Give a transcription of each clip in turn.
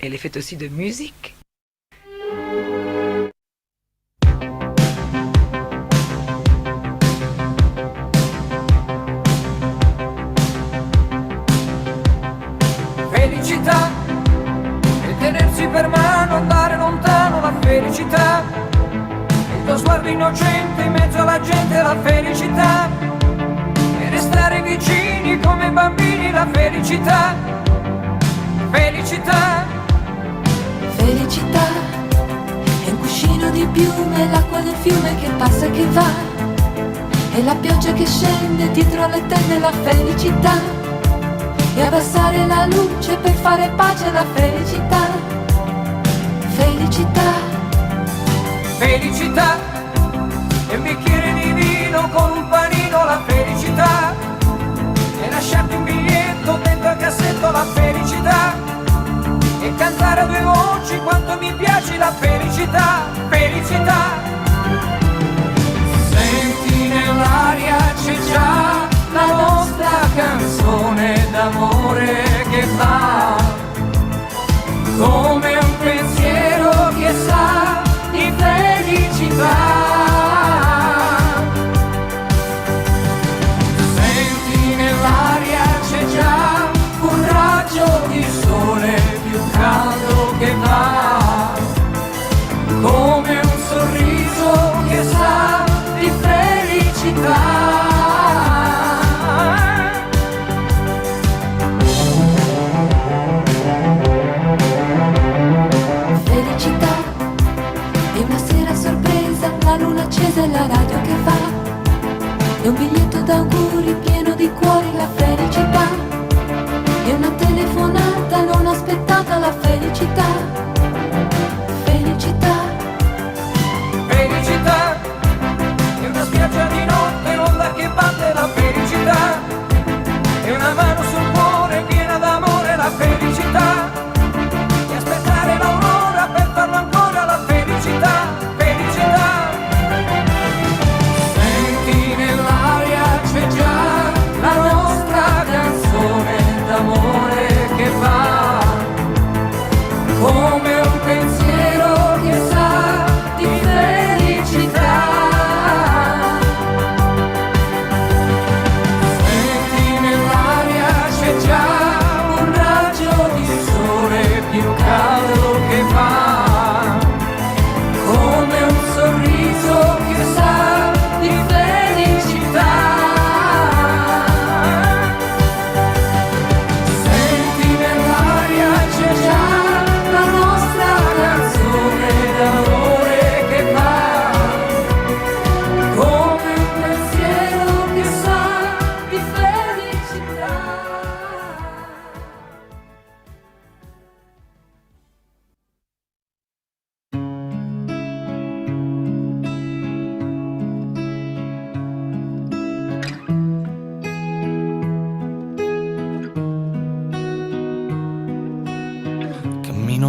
Elle fait aussi de musique. Felicità e tenersi per mano, andare lontano, la felicità. Il tuo sguardo innocente in mezzo alla gente, la felicità. E restare vicini come bambini, la felicità. Felicità. Felicità è un cuscino di piume, l'acqua del fiume che passa e che va, e la pioggia che scende dietro alle tende, la felicità. E abbassare la luce per fare pace, la felicità. Felicità. Felicità e un bicchiere di vino con un panino, la felicità. E lasciarti un biglietto dentro al cassetto, la felicità. E cantare a due voci quanto mi piace, la felicità. Felicità. Senti nell'aria c'è già la nostra canzone d'amore che va, come un pensiero che sa di felicità. Senti nell'aria c'è già un raggio di sole più caldo che va, come un sorriso che sa di felicità. La luna accesa e la radio che va, e un biglietto d'auguri pieno di cuori, la felicità. E una telefonata non aspettata, la felicità. Felicità. Felicità. E una spiaggia di notte, l'onda che batte, la felicità. E una mano sul cuore piena d'amore, la felicità. E aspettare l'aurora per farlo ancora, la felicità. Felicità. C'è già la nostra canzone d'amore che va, come un pensiero che sa di felicità. Senti nell'aria c'è già un raggio di sole più caldo che va, come un sorriso che sa di felicità.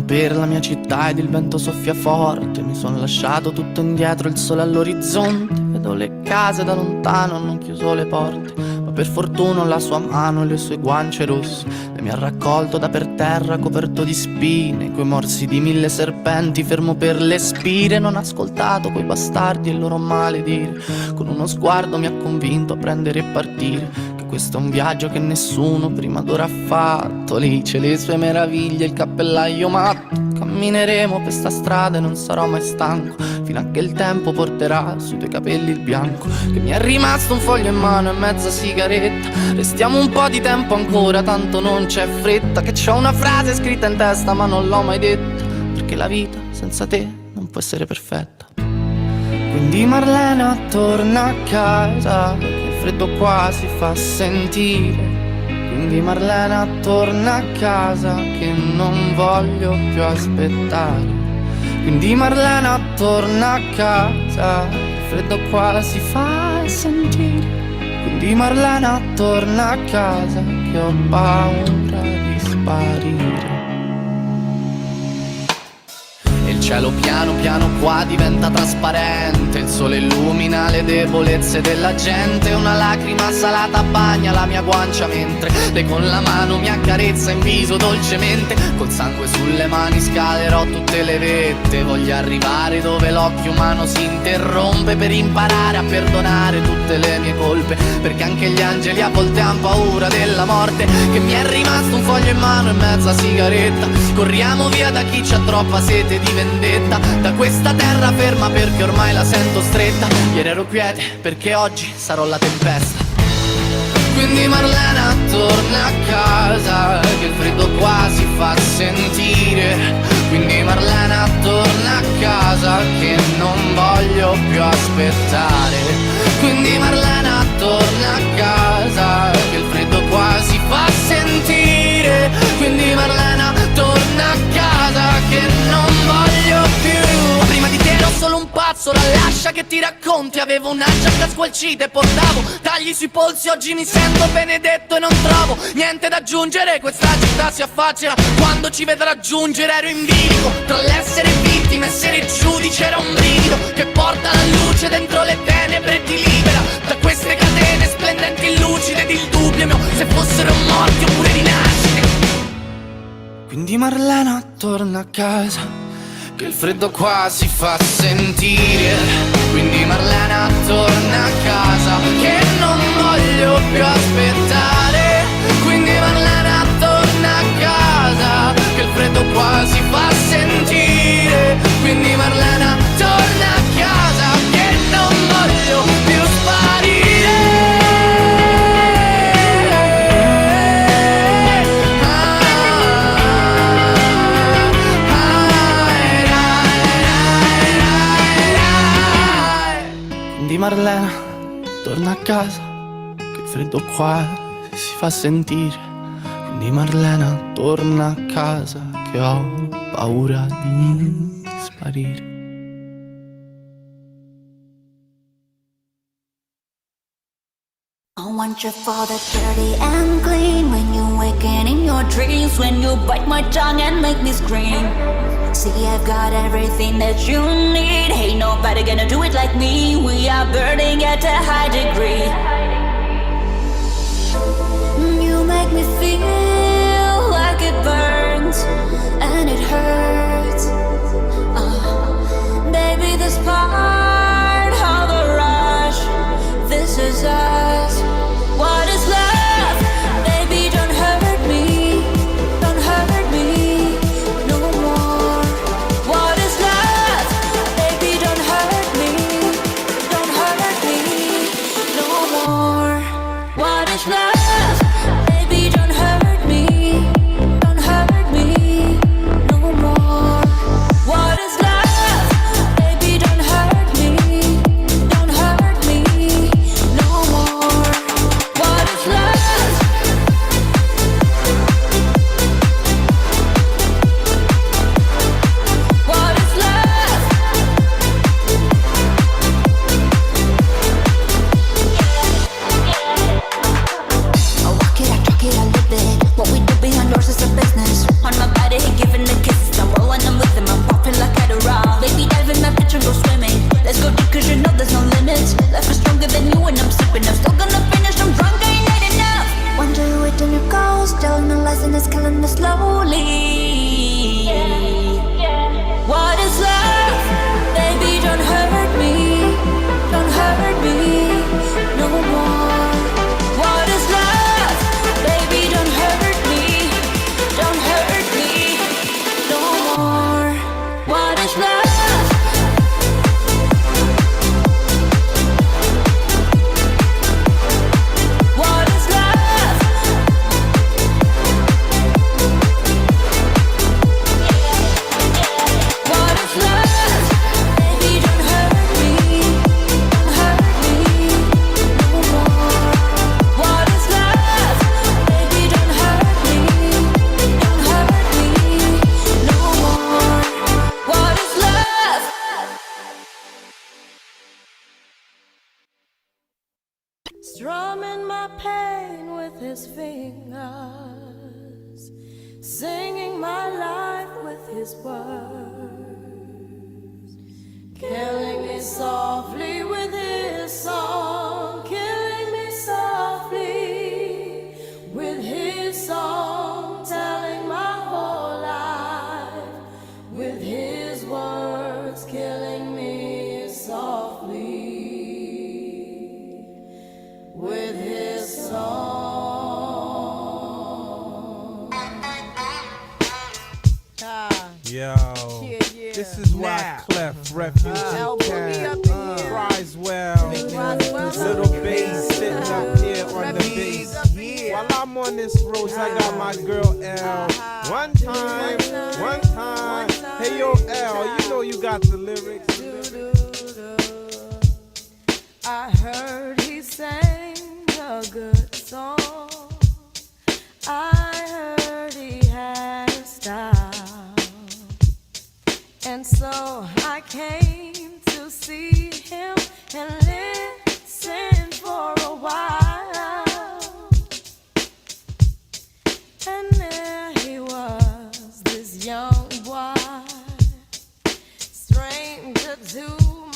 Per la mia città ed il vento soffia forte, mi son lasciato tutto indietro, il sole all'orizzonte. Vedo le case da lontano, hanno chiuso le porte, ma per fortuna la sua mano e le sue guance rosse le mi ha raccolto da per terra coperto di spine, coi morsi di 1000 serpenti, fermo per le spire. Non ho ascoltato quei bastardi e il loro maledire, con uno sguardo mi ha convinto a prendere e partire. Questo è un viaggio che nessuno prima d'ora ha fatto, lì c'è le sue meraviglie, il cappellaio matto. Cammineremo per sta strada e non sarò mai stanco, fino a che il tempo porterà sui tuoi capelli il bianco. Che mi è rimasto un foglio in mano e mezza sigaretta, restiamo un po' di tempo ancora, tanto non c'è fretta. Che c'ho una frase scritta in testa ma non l'ho mai detta, perché la vita senza te non può essere perfetta. Quindi Marlena torna a casa, il freddo qua si fa sentire. Quindi Marlena torna a casa, che non voglio più aspettare. Quindi Marlena torna a casa, il freddo qua si fa sentire. Quindi Marlena torna a casa, che ho paura di sparire. Il cielo piano piano qua diventa trasparente, il sole illumina le debolezze della gente. Una lacrima salata bagna la mia guancia mentre lei con la mano mi accarezza in viso dolcemente. Col sangue sulle le mani scalerò tutte le vette. Voglio arrivare dove l'occhio umano si interrompe, per imparare a perdonare tutte le mie colpe, perché anche gli angeli a volte han paura della morte. Che mi è rimasto un foglio in mano e mezza sigaretta. Corriamo via da chi c'ha troppa sete di vendetta, da questa terra ferma perché ormai la sento stretta. Ieri ero quiete perché oggi sarò la tempesta. Quindi Marlena torna a casa, che il freddo qua si fa sentire. Quindi Marlena torna a casa, che non voglio più aspettare. Quindi Marlena torna a casa, che il freddo qua si fa sentire. Quindi Marlena torna a casa, che non voglio più. Ma prima di te ero solo un pazzo, la lascia che ti racconti. Avevo una giacca squalcita e portavo tagli sui polsi. Oggi mi sento benedetto e non trovo niente da aggiungere. Questa città si affaccia quando ci vedrà giungere. Ero in bilico tra l'essere vittima e essere giudice. Era un brivido che porta la luce dentro le tenebre e ti libera da queste catene splendenti e lucide. Ed il dubbio mio se fossero morti oppure rinascite. Quindi Marlena torna a casa, che il freddo qua si fa sentire. Quindi Marlena torna a casa, che non voglio più aspettare. Quindi Marlena torna a casa, che il freddo qua si fa sentire. Quindi Marlena torna a casa, che non voglio più sparire. Quindi Marlena torna a casa, che il freddo qua si fa sentire. Quindi Marlena torna a casa, che ho paura di sparire. I want your father dirty and clean. When you waken in your dreams, when you bite my tongue and make me scream. See, I've got everything that you need. Ain't nobody gonna do it like me. We are burning at a high degree. You make me feel like it burns and it hurts. Baby, this part of the rush, this is us. What is love? Baby, don't hurt me. Don't hurt me no more. What is love? Baby, don't hurt me. Don't hurt me no more. What is love? Baby, don't hurt me. Don't hurt me no more. What is love? Baby, don't hurt me. Don't hurt me no more. What is love? What is love? I walk it, I talk it, I live it. What we do behind doors is a business. On my body, he giving the kisses. I'm rolling them with him, I'm popping like Adderall. Baby, dive in my pitch and go swimming. Let's go deep, cause you know there's no limits. Life is stronger than you and I'm sipping. I'm still gonna finish, I'm drunk, I ain't had enough. One day you wait and you go, still in the lies and it's killing us slowly. What is love? Baby, don't hurt me. Don't hurt me no more. What is love? Baby, don't hurt me. Don't hurt me no more. What is love? What is love? What is love? Baby, don't hurt me. Don't hurt me no more. What is love? Baby, don't hurt me. Don't hurt me no more. What is love? Strumming my pain with his fingers, singing my life with his words, killing me softly with his song, killing me softly with his song, telling my whole life Yo, Yeah, yeah. this is why Now. Clef, Refugee Boogie Cat, up in here. Risewell, Roswell Little up Bass sitting up here on the Refugees bass. up in here. While I'm on this road, I got my girl L. One time, one time. Hey yo, L, you know you got the lyrics. I heard he sang a good song. I heard he had a style. And so I came to see him and listen for a while. And there he was, this young boy, stranger to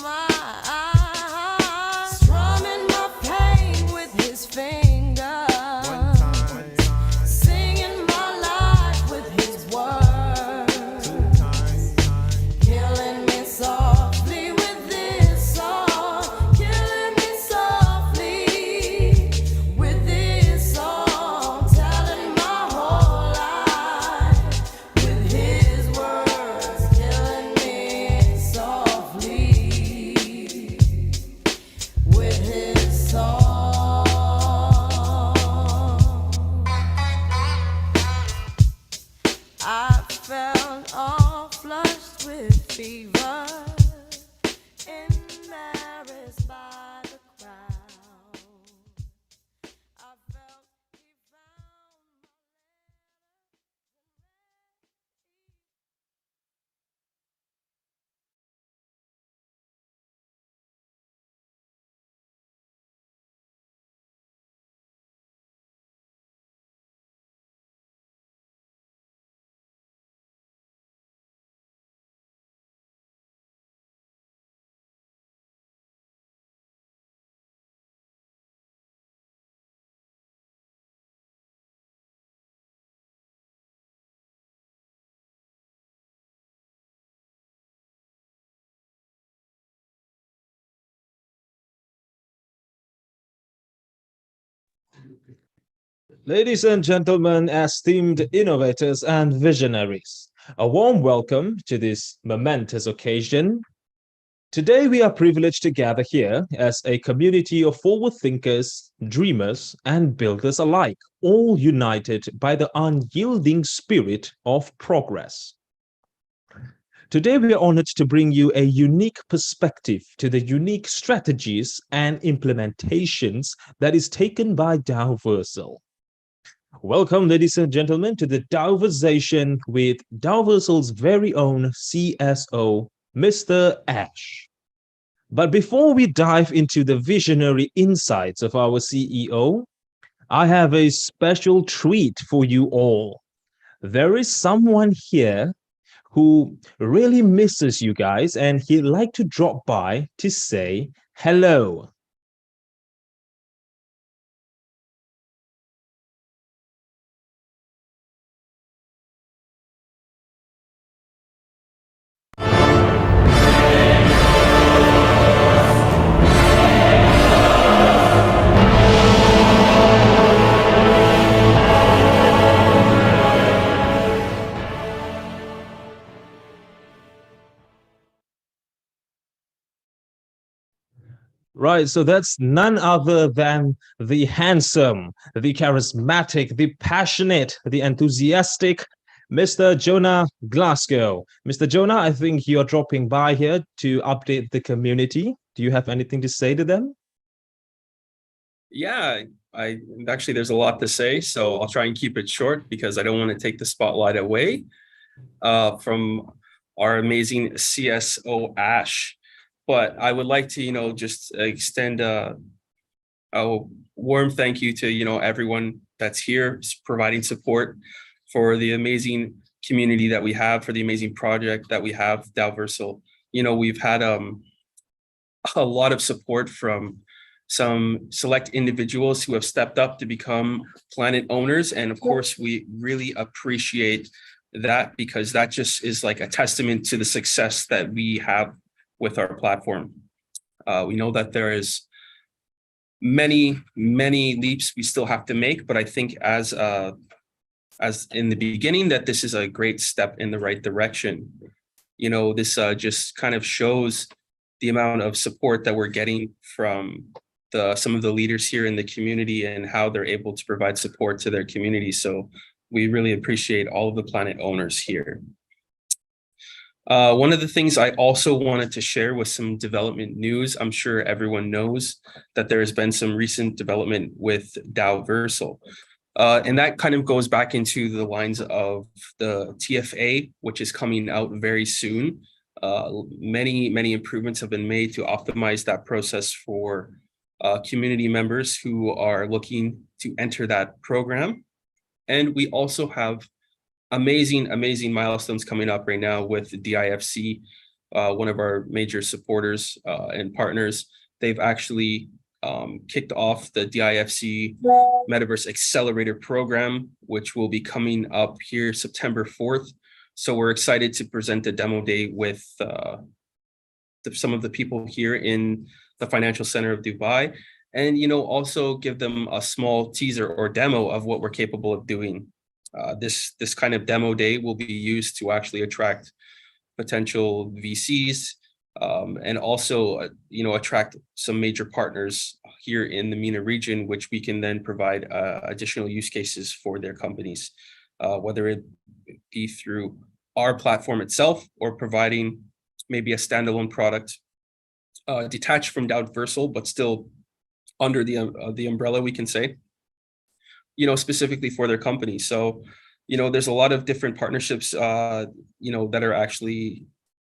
my eyes, strumming my pain with his fingers, singing my life with his words, killing me softly with this song, killing me softly with this song, telling my whole life with his words, killing me softly with his song. I felt all flushed with fever, embarrassed by the crowd. I felt he found Ladies and gentlemen, esteemed innovators and visionaries, a warm welcome to this momentous occasion. Today, we are privileged to gather here as a community of forward thinkers, dreamers, and builders alike, all united by the unyielding spirit of progress. Today, we are honored to bring you a unique perspective to the unique strategies and implementations that is taken by Daoversal. Welcome, ladies and gentlemen, to the Daoversation with Daoversal's very own CSO, Mr. Ash. But before we dive into the visionary insights of our CEO, I have a special treat for you all. There is someone here who really misses you guys, and he'd like to drop by to say hello. Right, so that's none other than the handsome, the charismatic, the passionate, the enthusiastic Mr. Jonah Glasgow. Mr. Jonah, I think you're dropping by here to update the community. Do you have anything to say to them? Yeah, I actually there's a lot to say, so I'll try and keep it short because I don't want to take the spotlight away from our amazing CSO Ash. But I would like to, just extend a warm thank you to, everyone that's here providing support for the amazing community that we have, for the amazing project that we have, Daoversal. We've had a lot of support from some select individuals who have stepped up to become planet owners. And of course, we really appreciate that because that just is like a testament to the success that we have with our platform. We know that there is many leaps we still have to make, but I think as as in the beginning that this is a great step in the right direction. This just kind of shows the amount of support that we're getting from some of the leaders here in the community and how they're able to provide support to their community. So we really appreciate all of the planet owners here. One of the things I also wanted to share was some development news. I'm sure everyone knows that there has been some recent development with Daoversal. And that kind of goes back into the lines of the TFA, which is coming out very soon. Many improvements have been made to optimize that process for community members who are looking to enter that program. And we also have amazing milestones coming up right now with the DIFC, one of our major supporters and partners. They've actually kicked off the DIFC Metaverse Accelerator Program, which will be coming up here September 4th. So we're excited to present the demo day with some of the people here in the Financial Center of Dubai, and also give them a small teaser or demo of what we're capable of doing. This kind of demo day will be used to actually attract potential VCs, and also attract some major partners here in the MENA region, which we can then provide additional use cases for their companies, whether it be through our platform itself or providing maybe a standalone product detached from Daoversal, but still under the umbrella, we can say, specifically for their company. So, there's a lot of different partnerships, that are actually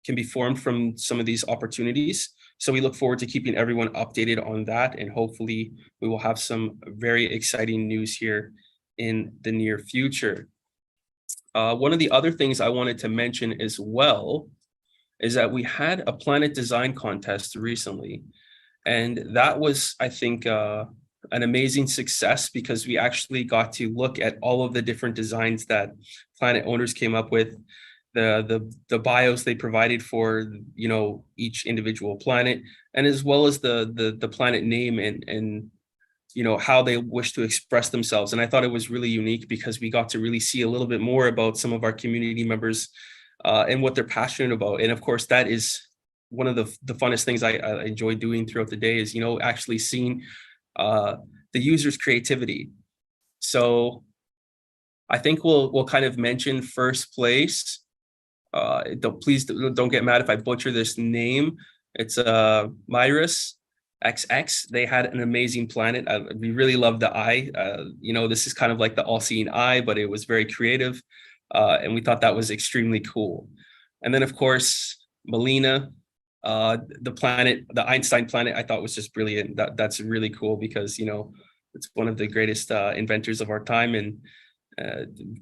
can be formed from some of these opportunities. So we look forward to keeping everyone updated on that. And hopefully we will have some very exciting news here in the near future. One of the other things I wanted to mention as well is that we had a planet design contest recently. And that was, I think, an amazing success because we actually got to look at all of the different designs that planet owners came up with, the bios they provided for each individual planet, and as well as the planet name and how they wish to express themselves. And I thought it was really unique because we got to really see a little bit more about some of our community members and what they're passionate about. And of course, that is one of the funnest things I enjoy doing throughout the day is actually seeing the user's creativity. So I think we'll kind of mention first place. Please don't get mad if I butcher this name. It's Myrus XX. They had an amazing planet. We really loved the eye. This is kind of like the all-seeing eye, but it was very creative, and we thought that was extremely cool. And then of course Melina, the Einstein planet, I thought was just brilliant. That's really cool because it's one of the greatest inventors of our time, and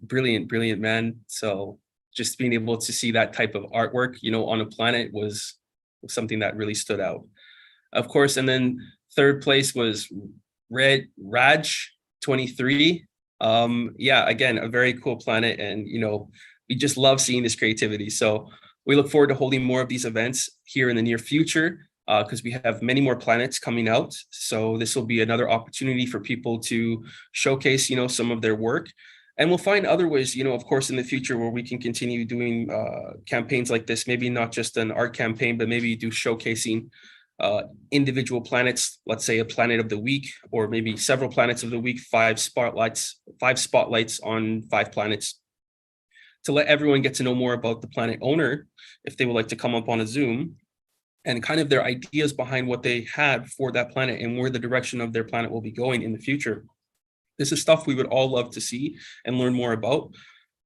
brilliant man. So just being able to see that type of artwork, on a planet was something that really stood out. Of course, and then third place was Raj 23. Again, a very cool planet, and we just love seeing this creativity. So we look forward to holding more of these events here in the near future because we have many more planets coming out. So this will be another opportunity for people to showcase, some of their work. And we'll find other ways, of course, in the future where we can continue doing campaigns like this, maybe not just an art campaign, but maybe do showcasing individual planets, let's say a planet of the week, or maybe several planets of the week, 5 spotlights on 5 planets, to let everyone get to know more about the planet owner if they would like to come up on a Zoom, and kind of their ideas behind what they had for that planet and where the direction of their planet will be going in the future. This is stuff we would all love to see and learn more about.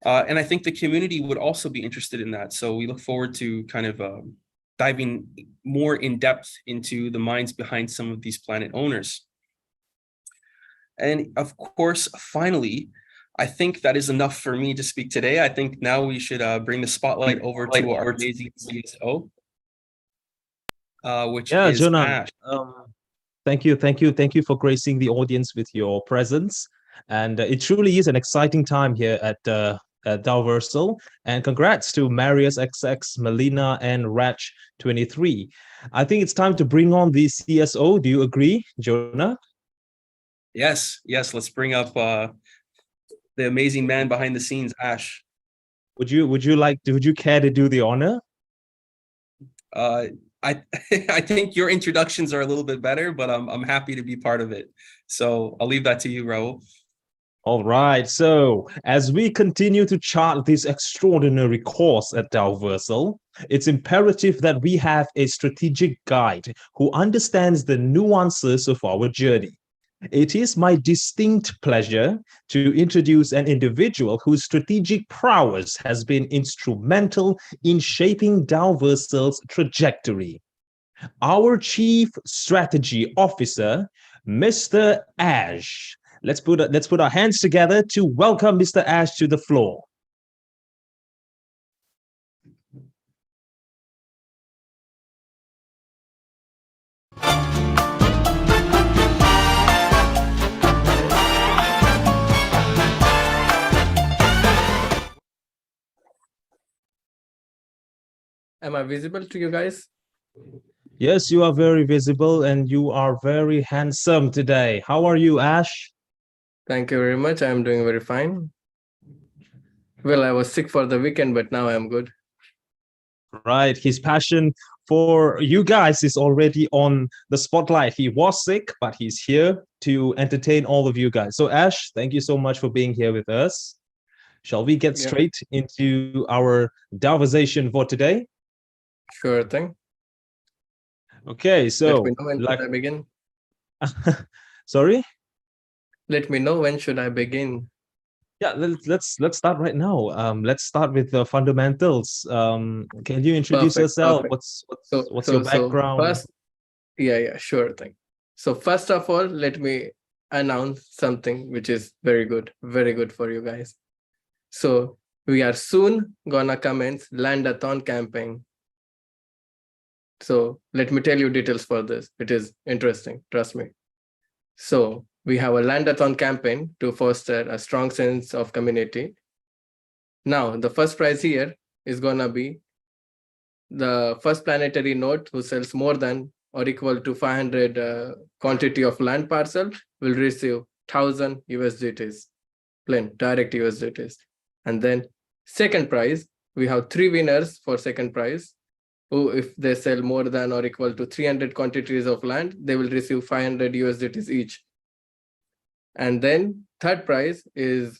And I think the community would also be interested in that. So we look forward to kind of diving more in depth into the minds behind some of these planet owners. And of course, finally, I think that is enough for me to speak today. I think now we should bring the spotlight over to our amazing CSO, which is Jonan, Ash. thank you for gracing the audience with your presence. And it truly is an exciting time here at Daoversal. And congrats to Marius XX, Melina, and Raj 23. I think it's time to bring on the CSO. Do you agree, Jonah? Yes. Let's bring up the the amazing man behind the scenes, Ash. Would you care to do the honor? Uh, I I think your introductions are a little bit better, but I'm happy to be part of it. So I'll leave that to you, Raul. All right. So, as we continue to chart this extraordinary course at Daoversal, it's imperative that we have a strategic guide who understands the nuances of our journey. It is my distinct pleasure to introduce an individual whose strategic prowess has been instrumental in shaping Daoversal's trajectory. Our Chief Strategy Officer, Mr. Ash. Let's put our hands together to welcome Mr. Ash to the floor. Am I visible to you guys? Yes, you are very visible and you are very handsome today. How are you, Ash? Thank you very much. I'm doing very fine. Well, I was sick for the weekend, but now I'm good. Right. His passion for you guys is already on the spotlight. He was sick, but he's here to entertain all of you guys. So, Ash, thank you so much for being here with us. Shall we get straight into our Daoversation for today? Sure thing. Okay, so let me know when should I begin. Sorry? Let me know when should I begin. Yeah, let's start right now. Let's start with the fundamentals. Can you introduce yourself? Perfect. What's your background? First, sure thing. So first of all, let me announce something which is very good for you guys. So we are soon gonna commence Landathon campaign. So let me tell you details for this. It is interesting, trust me. So we have a Landathon campaign to foster a strong sense of community. Now, the first prize here is gonna be the first planetary node who sells more than or equal to 500 quantity of land parcel will receive 1000 USDTs, plain direct USDTs. And then second prize, we have 3 winners for second prize, who if they sell more than or equal to 300 quantities of land, they will receive 500 USDTs each. And then third prize is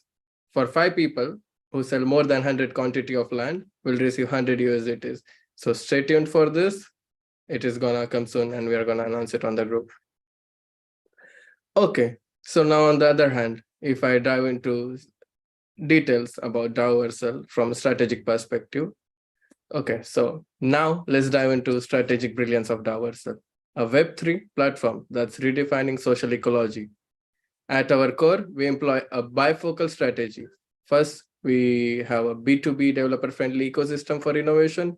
for 5 people who sell more than 100 quantity of land will receive 100 USDTs. So stay tuned for this. It is gonna come soon and we are gonna announce it on the group. Okay, so now on the other hand, if I dive into details about Daoversal from a strategic perspective. Okay, so now let's dive into strategic brilliance of Daoversal, a Web3 platform that's redefining social ecology. At our core, we employ a bifocal strategy. First, we have a B2B developer-friendly ecosystem for innovation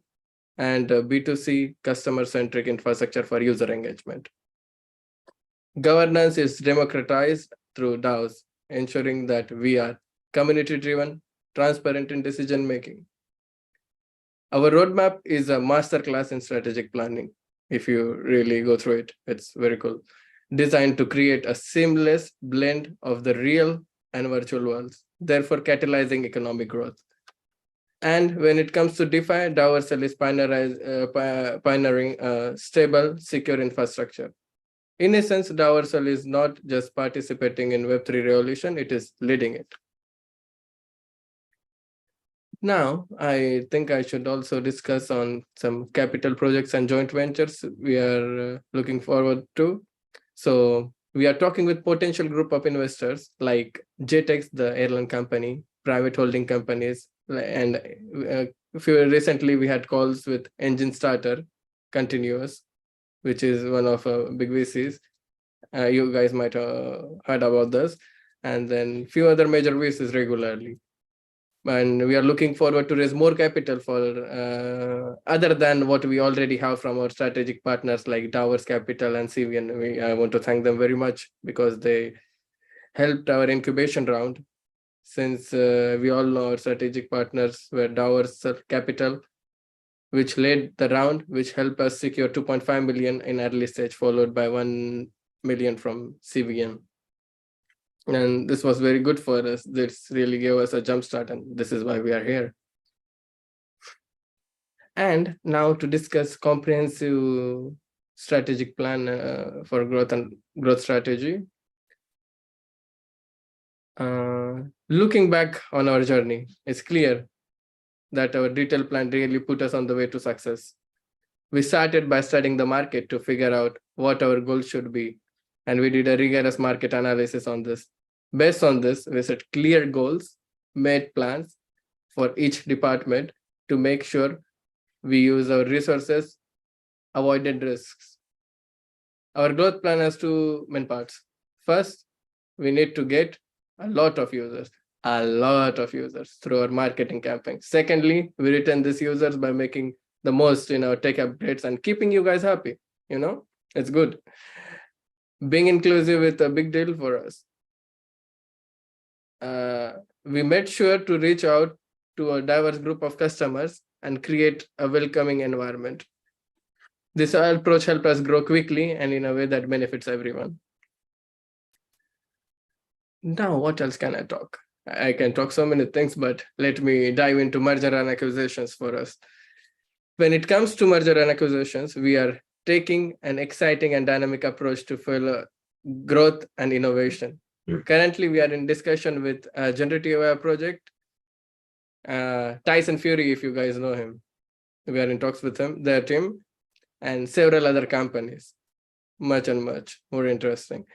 and a B2C customer-centric infrastructure for user engagement. Governance is democratized through DAOs, ensuring that we are community-driven, transparent in decision-making. Our roadmap is a masterclass in strategic planning. If you really go through it, it's very cool. Designed to create a seamless blend of the real and virtual worlds, therefore catalyzing economic growth. And when it comes to DeFi, Daoversal is pioneering a stable, secure infrastructure. In essence, Daoversal is not just participating in Web3 revolution, it is leading it. Now, I think I should also discuss on some capital projects and joint ventures we are looking forward to. So we are talking with potential group of investors like JTEX, the airline company, private holding companies, and recently we had calls with Engine Starter, Continuous, which is one of big VCs. You guys might have heard about this. And then few other major VCs regularly. And we are looking forward to raise more capital for other than what we already have from our strategic partners like Towers Capital and CVN. I want to thank them very much because they helped our incubation round. Since we all know our strategic partners were Towers Capital, which led the round, which helped us secure 2.5 million in early stage, followed by 1 million from CVN. And this was very good for us. This really gave us a jump start, and this is why we are here. And now to discuss comprehensive strategic plan for growth and growth strategy. Looking back on our journey, it's clear that our detailed plan really put us on the way to success. We started by studying the market to figure out what our goals should be, and we did a rigorous market analysis on this. Based on this, we set clear goals, made plans for each department to make sure we use our resources, avoided risks. Our growth plan has two main parts. First, we need to get a lot of users through our marketing campaign. Secondly, we retain these users by making the most in our tech upgrades and keeping you guys happy. It's good. Being inclusive is a big deal for us. We made sure to reach out to a diverse group of customers and create a welcoming environment. This approach helped us grow quickly and in a way that benefits everyone. Now, what else can I talk? I can talk so many things, but let me dive into merger and acquisitions for us. When it comes to merger and acquisitions, we are taking an exciting and dynamic approach to fuel growth and innovation. Currently, we are in discussion with a generative AI project. Tyson Fury, if you guys know him, we are in talks with him, their team, and several other companies. Much and much more interesting.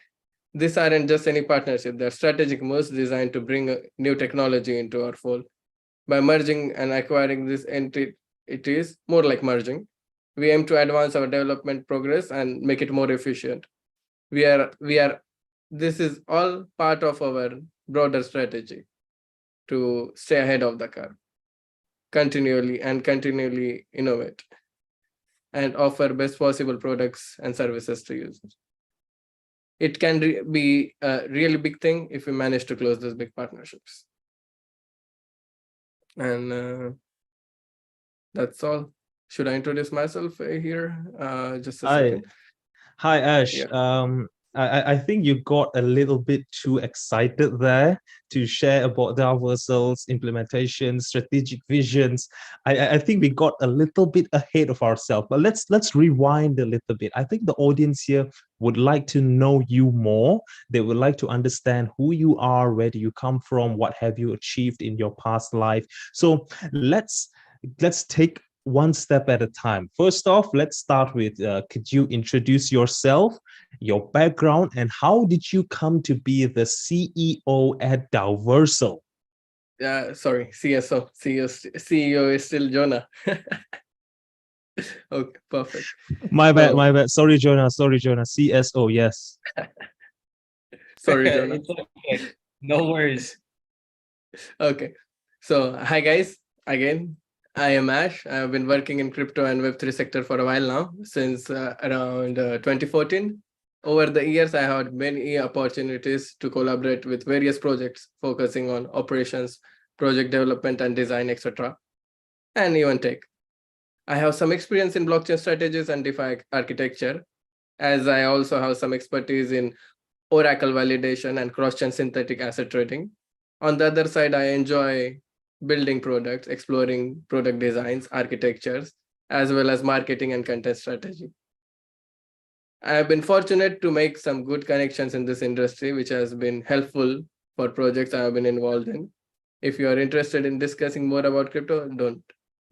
These aren't just any partnership, they're strategic moves designed to bring a new technology into our fold. By merging and acquiring this entity, it is more like merging. We aim to advance our development progress and make it more efficient. This is all part of our broader strategy to stay ahead of the curve, continually innovate and offer best possible products and services to users. It can be a really big thing if we manage to close those big partnerships. And that's all. Should I introduce myself here? Just a second. Hi, Ash. Yeah. I think you got a little bit too excited there to share about Daoversal's implementation, strategic visions. I think we got a little bit ahead of ourselves, but let's rewind a little bit. I think the audience here would like to know you more. They would like to understand who you are, where do you come from, what have you achieved in your past life. So let's take one step at a time. First off, let's start with, could you introduce yourself, your background, and how did you come to be the CEO at Daoversal? Sorry, CSO. CEO is still Jonah. Okay, perfect. My bad. Sorry, Jonah. CSO, yes. Sorry, Jonah. It's okay. No worries. Okay. So, hi guys. Again, I am Ash. I've been working in crypto and Web3 sector for a while now, since around 2014. Over the years, I had many opportunities to collaborate with various projects focusing on operations, project development and design, etc., and even tech. I have some experience in blockchain strategies and DeFi architecture, as I also have some expertise in Oracle validation and cross-chain synthetic asset trading. On the other side, I enjoy building products, exploring product designs, architectures, as well as marketing and content strategy. I have been fortunate to make some good connections in this industry, which has been helpful for projects I have been involved in. If you are interested in discussing more about crypto,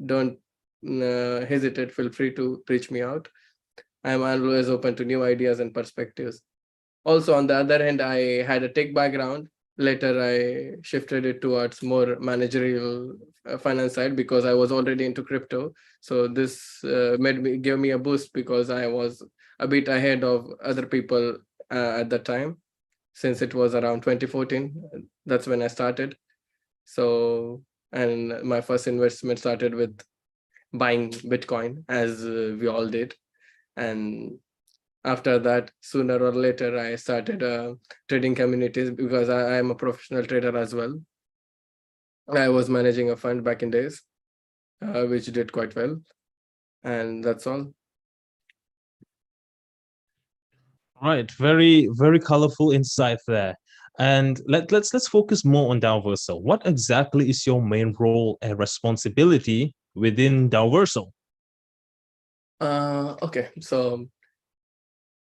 don't hesitate. Feel free to reach me out. I am always open to new ideas and perspectives. Also, on the other hand, I had a tech background. Later, I shifted it towards more managerial finance side because I was already into crypto. So this gave me a boost because I was a bit ahead of other people at that time, since it was around 2014. That's when I started. So, and my first investment started with buying Bitcoin, as we all did. And after that, sooner or later, I started trading communities because I am a professional trader as well. I was managing a fund back in days, which did quite well. And that's all. Right, very, very colorful insight there. And let's focus more on Daoversal. What exactly is your main role and responsibility within Daoversal? Okay, so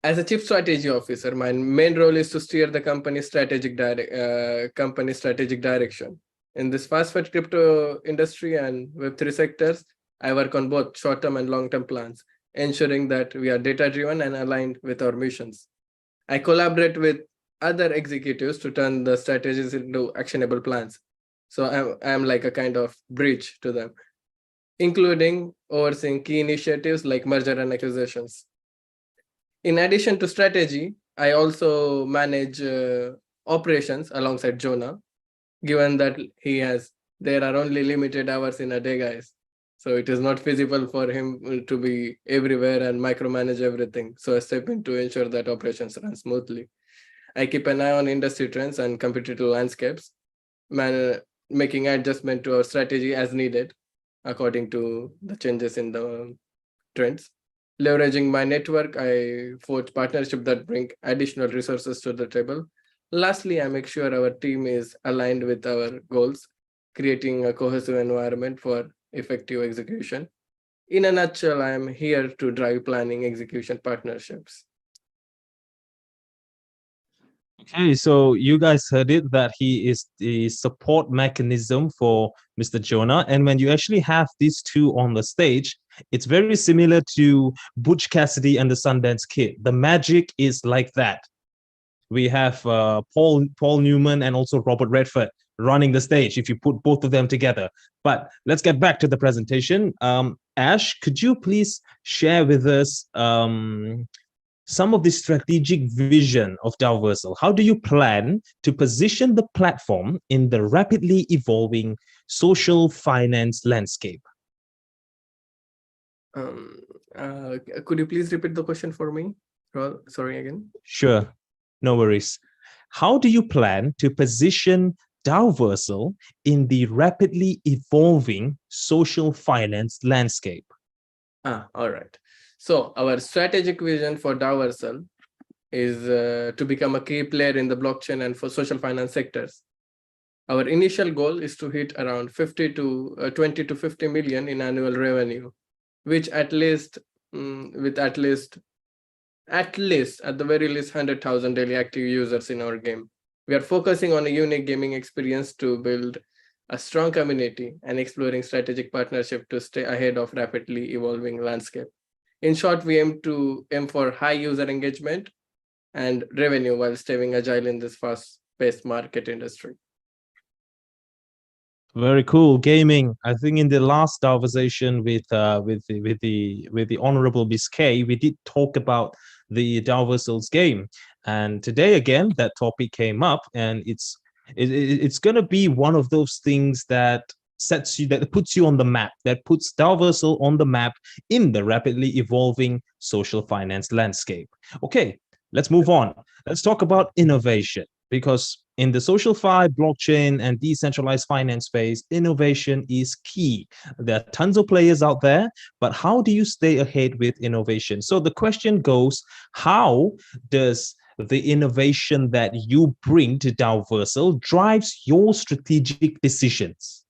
as a chief strategy officer, my main role is to steer the company's strategic direction. In this fast-food crypto industry and Web3 sectors, I work on both short-term and long-term plans, ensuring that we are data-driven and aligned with our missions. I collaborate with other executives to turn the strategies into actionable plans. So I'm like a kind of bridge to them, including overseeing key initiatives like merger and acquisitions. In addition to strategy, I also manage operations alongside Jonah, given that there are only limited hours in a day, guys. So it is not feasible for him to be everywhere and micromanage everything. So I step in to ensure that operations run smoothly. I keep an eye on industry trends and competitive landscapes, making adjustment to our strategy as needed according to the changes in the trends. Leveraging my network, I forge partnerships that bring additional resources to the table. Lastly, I make sure our team is aligned with our goals, creating a cohesive environment for effective execution. In a nutshell, I am here to drive planning, execution, partnerships. Okay, so you guys heard it that he is the support mechanism for Mr. Jonah. And when you actually have these two on the stage, it's very similar to Butch Cassidy and the Sundance Kid. The magic is like that. We have Paul Newman and also Robert Redford running the stage if you put both of them together. But let's get back to the presentation. Ash, could you please share with us some of the strategic vision of Daoversal? How do you plan to position the platform in the rapidly evolving social finance landscape? Could you please repeat the question for me? Sorry again. Sure, no worries. How do you plan to position Daoversal in the rapidly evolving social finance landscape? All right. So our strategic vision for Daoversal is to become a key player in the blockchain and for social finance sectors. Our initial goal is to hit around 20 to 50 million in annual revenue, which at the very least 100,000 daily active users in our game. We are focusing on a unique gaming experience to build a strong community and exploring strategic partnership to stay ahead of rapidly evolving landscape. In short, we aim for high user engagement and revenue while staying agile in this fast-paced market industry. Very cool. Gaming. I think in the last Daoversation with the Honorable Miss K, we did talk about the Daoversal's game. And today again, that topic came up, and it's gonna be one of those things that puts you on the map, that puts Daoversal on the map in the rapidly evolving social finance landscape. Okay, let's move on. Let's talk about innovation, because in the social fi, blockchain, and decentralized finance space, innovation is key. There are tons of players out there, but how do you stay ahead with innovation? So the question goes, how does the innovation that you bring to Daoversal drives your strategic decisions?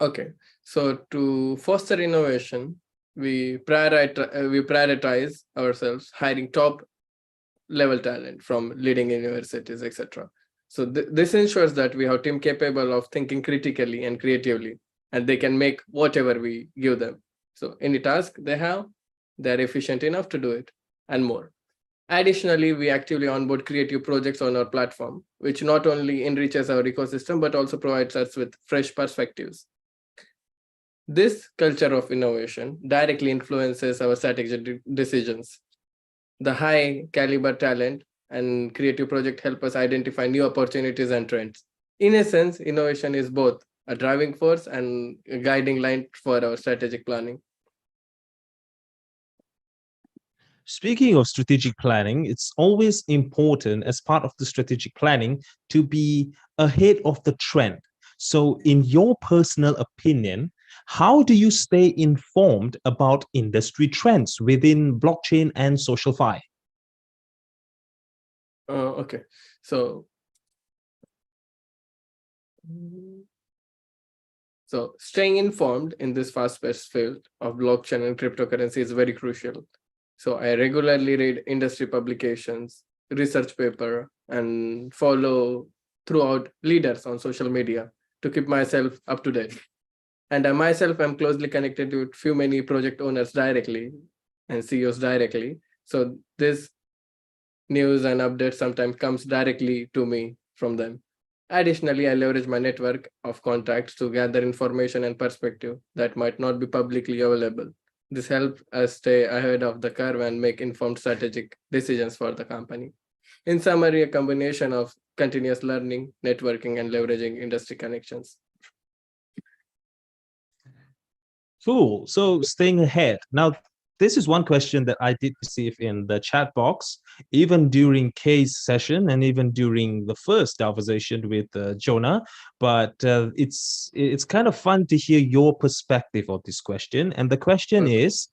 Okay, so to foster innovation, we prioritize ourselves hiring top level talent from leading universities, etc. So this ensures that we have a team capable of thinking critically and creatively, and they can make whatever we give them. So any task they have, they're efficient enough to do it, and more. Additionally, we actively onboard creative projects on our platform, which not only enriches our ecosystem, but also provides us with fresh perspectives. This culture of innovation directly influences our strategic decisions. The high caliber talent and creative project help us identify new opportunities and trends. In essence, innovation is both a driving force and a guiding line for our strategic planning. Speaking of strategic planning, it's always important as part of the strategic planning to be ahead of the trend. So in your personal opinion, how do you stay informed about industry trends within blockchain and social fi? Okay, so staying informed in this fast-paced field of blockchain and cryptocurrency is very crucial. So I regularly read industry publications, research paper, and follow throughout leaders on social media to keep myself up to date. And I myself am closely connected with few many project owners directly and CEOs directly. So this news and updates sometimes comes directly to me from them. Additionally, I leverage my network of contacts to gather information and perspective that might not be publicly available. This helps us stay ahead of the curve and make informed strategic decisions for the company. In summary, a combination of continuous learning, networking, and leveraging industry connections. Cool. So staying ahead. Now, this is one question that I did receive in the chat box, even during Kay's session and even during the first Daoversation with Jonah. But it's kind of fun to hear your perspective of this question. And the question is,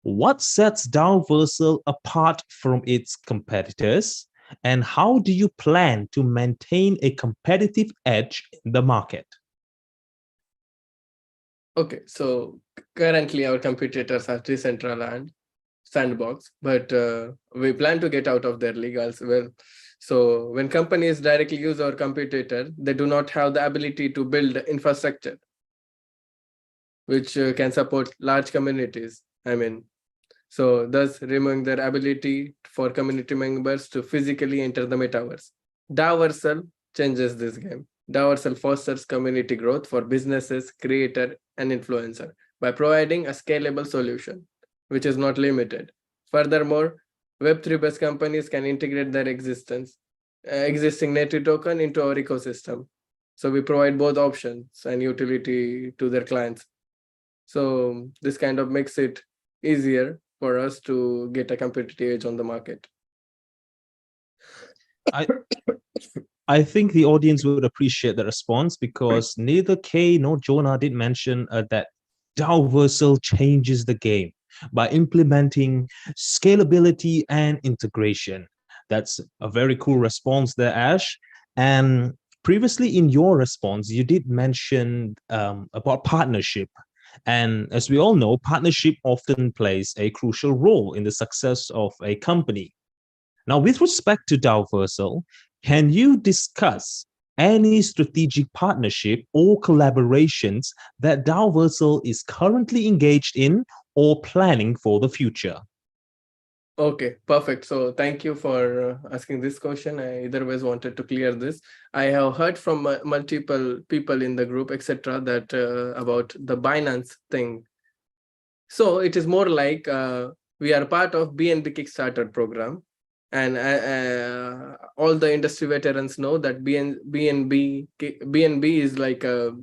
what sets Daoversal apart from its competitors? And how do you plan to maintain a competitive edge in the market? Okay, so currently our competitors are Decentraland, Sandbox, but we plan to get out of their league as well. So when companies directly use our competitor, they do not have the ability to build infrastructure, which can support large communities. So thus removing their ability for community members to physically enter the metaverse. Daoversal changes this game. Daoversal fosters community growth for businesses, creator, and influencer by providing a scalable solution, which is not limited. Furthermore, Web3-based companies can integrate their existing native token into our ecosystem. So we provide both options and utility to their clients. So this kind of makes it easier for us to get a competitive edge on the market. I think the audience would appreciate the response because neither Kay nor Jonah did mention that Daoversal changes the game by implementing scalability and integration. That's a very cool response there, Ash. And previously in your response, you did mention about partnership. And as we all know, partnership often plays a crucial role in the success of a company. Now, with respect to Daoversal, can you discuss any strategic partnership or collaborations that Daoversal is currently engaged in or planning for the future? Okay, perfect. So thank you for asking this question. I either ways wanted to clear this. I have heard from multiple people in the group, etc., that about the Binance thing. So it is more like we are part of BNB Kickstarter program, and all the industry veterans know that BNB is like a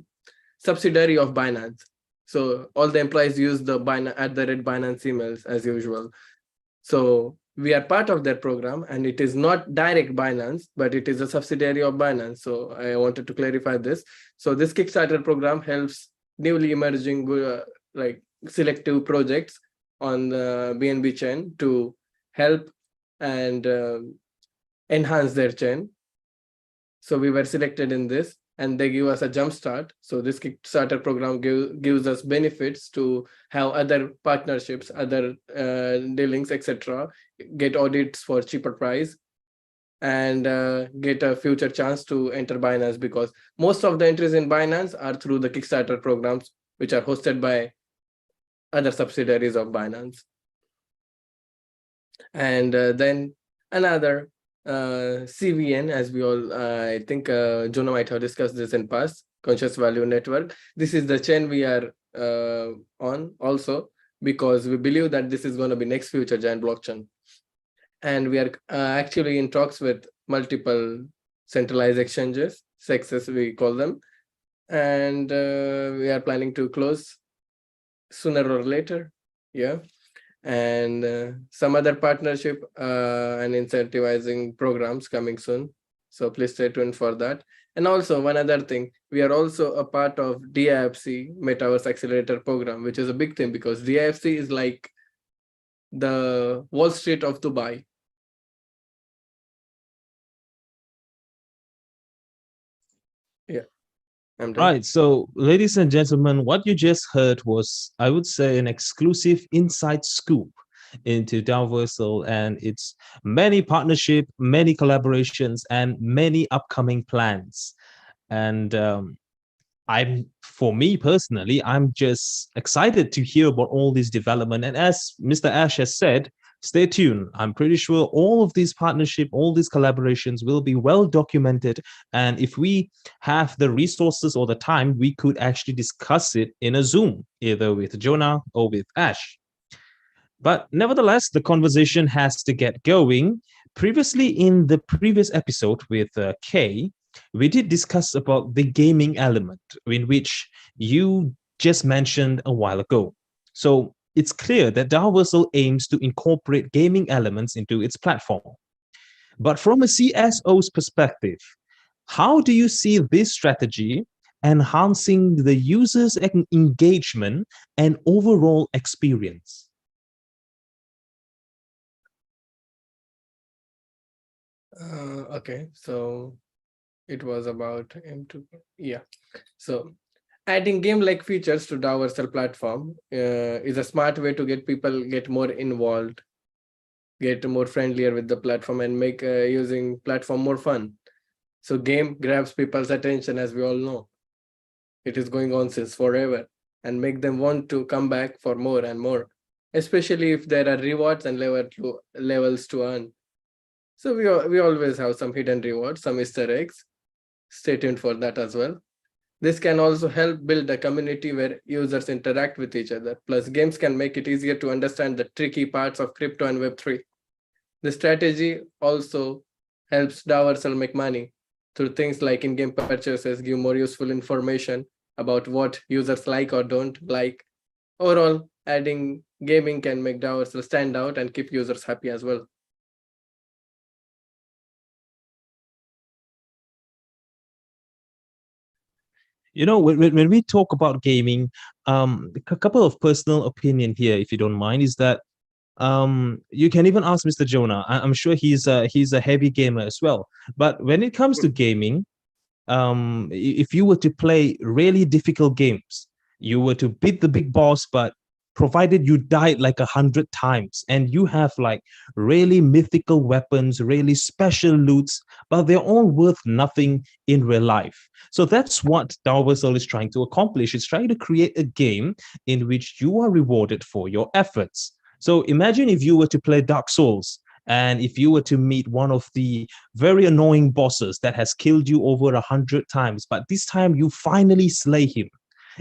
subsidiary of Binance. So all the employees use the Binance emails as usual. So we are part of that program, and it is not direct Binance, but it is a subsidiary of Binance. So I wanted to clarify this. So this Kickstarter program helps newly emerging like selective projects on the BNB chain to help and enhance their chain. So we were selected in this, and they give us a jump start. So this Kickstarter program gives us benefits to have other partnerships, other dealings, etc., get audits for cheaper price, and get a future chance to enter Binance, because most of the entries in Binance are through the Kickstarter programs, which are hosted by other subsidiaries of Binance. And then another CVN, as we all, I think Jonah might have discussed this in past, Conscious Value Network. This is the chain we are on also, because we believe that this is going to be next future giant blockchain. And we are actually in talks with multiple centralized exchanges, SEXs we call them. And we are planning to close sooner or later. Yeah. And some other partnership and incentivizing programs coming soon. So please stay tuned for that. And also one other thing, we are also a part of DIFC Metaverse Accelerator Program, which is a big thing because DIFC is like the Wall Street of Dubai. I'm done. Right. So, ladies and gentlemen, what you just heard was, I would say, an exclusive inside scoop into Daoversal and its many partnership, many collaborations, and many upcoming plans. And for me personally, I'm just excited to hear about all this development. And as Mr. Ash has said, stay tuned. I'm pretty sure all of these partnership, all these collaborations will be well documented. And if we have the resources or the time, we could actually discuss it in a Zoom, either with Jonah or with Ash. But nevertheless, the conversation has to get going. Previously, in the previous episode with Kay, we did discuss about the gaming element, in which you just mentioned a while ago. So it's clear that Daoversal aims to incorporate gaming elements into its platform. But from a CSO's perspective, how do you see this strategy enhancing the user's engagement and overall experience? Okay, so it was about M2. Yeah. So adding game-like features to Daoversal platform is a smart way to get people get more involved, get more friendlier with the platform, and make using platform more fun. So game grabs people's attention, as we all know. It is going on since forever, and make them want to come back for more and more, especially if there are rewards and levels to earn. So we always have some hidden rewards, some Easter eggs. Stay tuned for that as well. This can also help build a community where users interact with each other. Plus, games can make it easier to understand the tricky parts of crypto and Web3. The strategy also helps Daoversal make money through things like in-game purchases, give more useful information about what users like or don't like. Overall, adding gaming can make Daoversal stand out and keep users happy as well. You know, when we talk about gaming, a couple of personal opinion here, if you don't mind, is that you can even ask Mr. Jonah. I'm sure he's a heavy gamer as well. But when it comes to gaming, if you were to play really difficult games, you were to beat the big boss, but provided you died like 100 times and you have like really mythical weapons, really special loots, but they're all worth nothing in real life. So that's what Daoversal is trying to accomplish. It's trying to create a game in which you are rewarded for your efforts. So imagine if you were to play Dark Souls, and if you were to meet one of the very annoying bosses that has killed you over 100 times, but this time you finally slay him.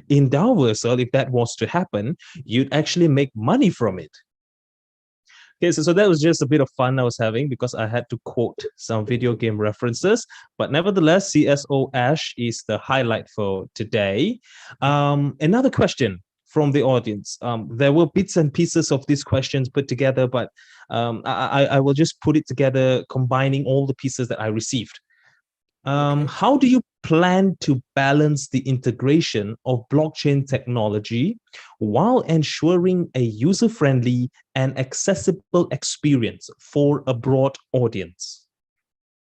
In Daoversal, if that was to happen, you'd actually make money from it. Okay, so that was just a bit of fun I was having because I had to quote some video game references. But nevertheless, CSO Ash is the highlight for today. Another question from the audience. There were bits and pieces of these questions put together, but I will just put it together, combining all the pieces that I received. Okay. How do you plan to balance the integration of blockchain technology while ensuring a user-friendly and accessible experience for a broad audience?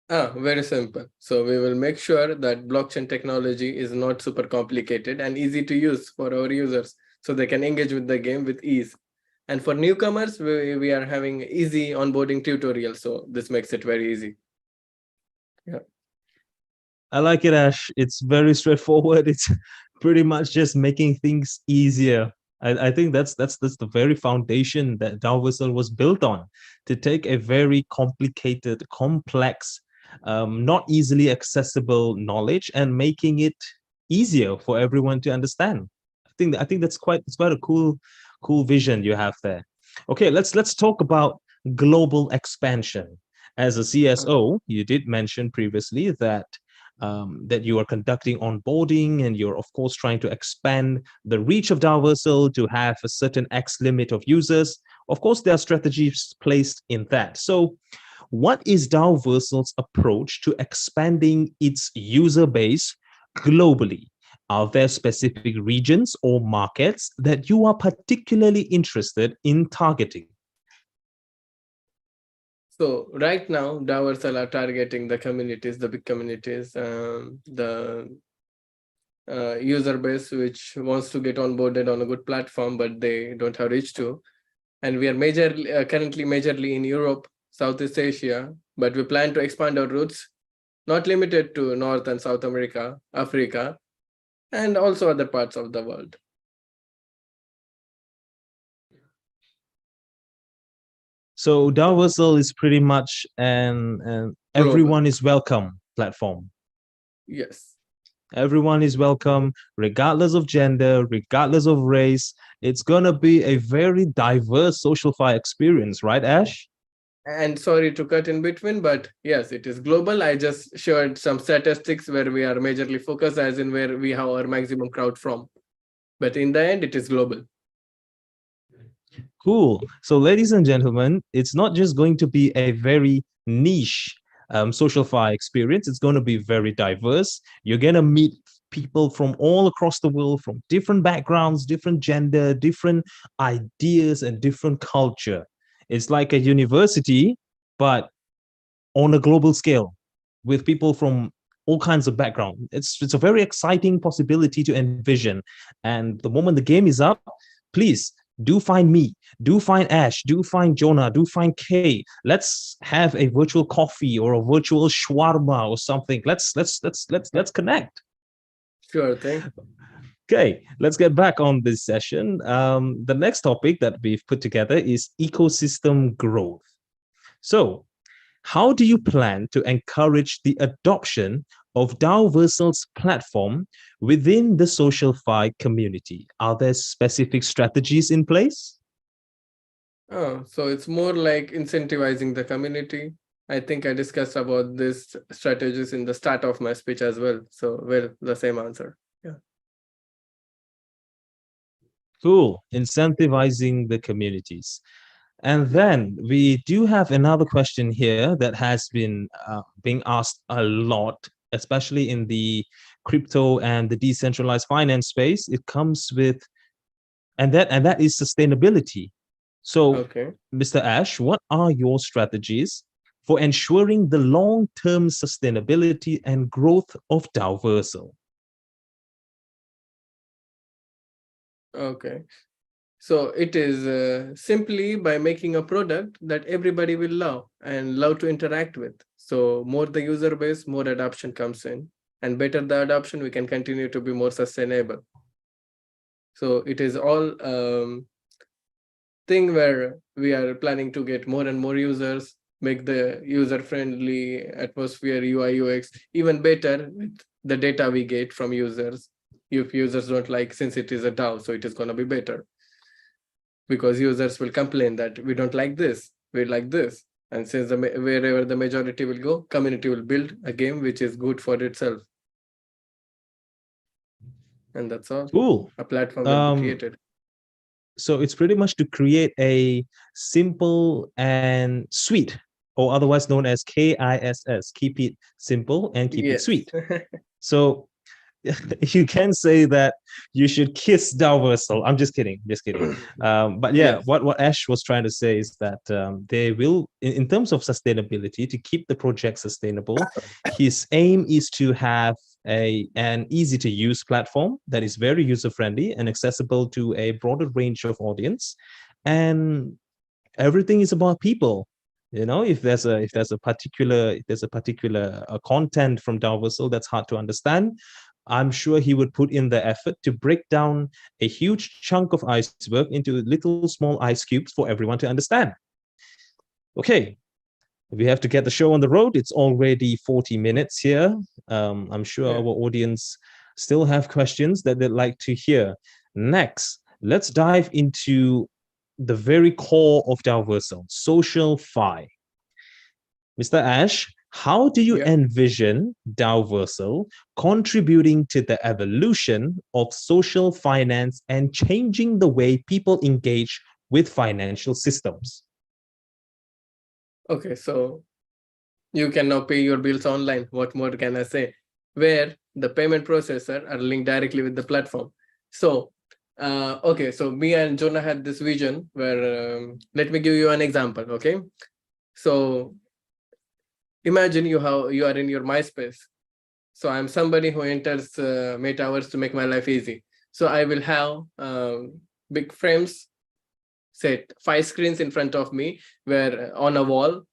Very simple. So we will make sure that blockchain technology is not super complicated and easy to use for our users so they can engage with the game with ease. And for newcomers, we are having easy onboarding tutorials. So this makes it very easy. Yeah. I like it, Ash. It's very straightforward. It's pretty much just making things easier. I think that's the very foundation that Daoversal was built on, to take a very complicated, complex, not easily accessible knowledge and making it easier for everyone to understand. I think that's quite a cool vision you have there. Okay, let's talk about global expansion. As a CSO, you did mention previously that that you are conducting onboarding, and you're of course trying to expand the reach of Daoversal to have a certain X limit of users. Of course, there are strategies placed in that. So what is Daoversal's approach to expanding its user base globally? Are there specific regions or markets that you are particularly interested in targeting? So right now, Daoversal are targeting the communities, the big communities, the user base which wants to get onboarded on a good platform, but they don't have reach to. And we are currently majorly in Europe, Southeast Asia, but we plan to expand our roots, not limited to North and South America, Africa, and also other parts of the world. So Daoversal is pretty much an everyone is welcome platform. Yes. Everyone is welcome, regardless of gender, regardless of race. It's gonna be a very diverse social fi experience, right, Ash? And sorry to cut in between, but yes, it is global. I just shared some statistics where we are majorly focused, as in where we have our maximum crowd from. But in the end, it is global. Cool. So, ladies and gentlemen, it's not just going to be a very niche social fi experience. It's going to be very diverse. You're going to meet people from all across the world, from different backgrounds, different gender, different ideas, and different culture. It's like a university, but on a global scale, with people from all kinds of background. It's a very exciting possibility to envision. And the moment the game is up, please do find me, do find Ash, do find Jonah, do find Kay. Let's have a virtual coffee or a virtual shawarma or something. Let's connect. Sure thing. Okay, let's get back on this session. The next topic that we've put together is ecosystem growth. So, how do you plan to encourage the adoption of Daoversal's platform within the social fi community? Are there specific strategies in place? Oh, so it's more like incentivizing the community. I think I discussed about this strategies in the start of my speech as well. So, well, the same answer. Yeah. Cool. Incentivizing the communities. And then we do have another question here that has been being asked a lot, especially in the crypto and the decentralized finance space. It comes with, and that is sustainability. So, Okay. Mr. Ash, what are your strategies for ensuring the long-term sustainability and growth of Daoversal? Okay. So it is simply by making a product that everybody will love and love to interact with. So more the user base, more adoption comes in, and better the adoption, we can continue to be more sustainable. So it is all thing where we are planning to get more and more users, make the user-friendly atmosphere, UI, UX even better with the data we get from users. If users don't like, since it is a DAO, so it is going to be better. Because users will complain that we don't like this, we like this. And since wherever the majority will go, community will build a game which is good for itself. And that's all. Cool. A platform will be created. So it's pretty much to create a simple and sweet, or otherwise known as KISS, keep it simple and keep it sweet. So you can say that you should kiss Daoversal. I'm just kidding. But yeah, Yes. what Ash was trying to say is that they will, in terms of sustainability, to keep the project sustainable, his aim is to have an easy to use platform that is very user friendly and accessible to a broader range of audience. And everything is about people. You know, if there's a particular content from Daoversal that's hard to understand, I'm sure he would put in the effort to break down a huge chunk of iceberg into little small ice cubes for everyone to understand. Okay, we have to get the show on the road. It's already 40 minutes here. I'm sure our audience still have questions that they'd like to hear. Next, let's dive into the very core of Daoversal, social fi. Mr. Ash, how do you envision Daoversal contributing to the evolution of social finance and changing the way people engage with financial systems? Okay, so you can now pay your bills online. What more can I say? Where the payment processor are linked directly with the platform. So, okay, so me and Jonah had this vision where, let me give you an example, okay? So imagine you are in your MySpace. So I'm somebody who enters metaverse to make my life easy. So I will have big frames, set 5 screens in front of me, where on a wall,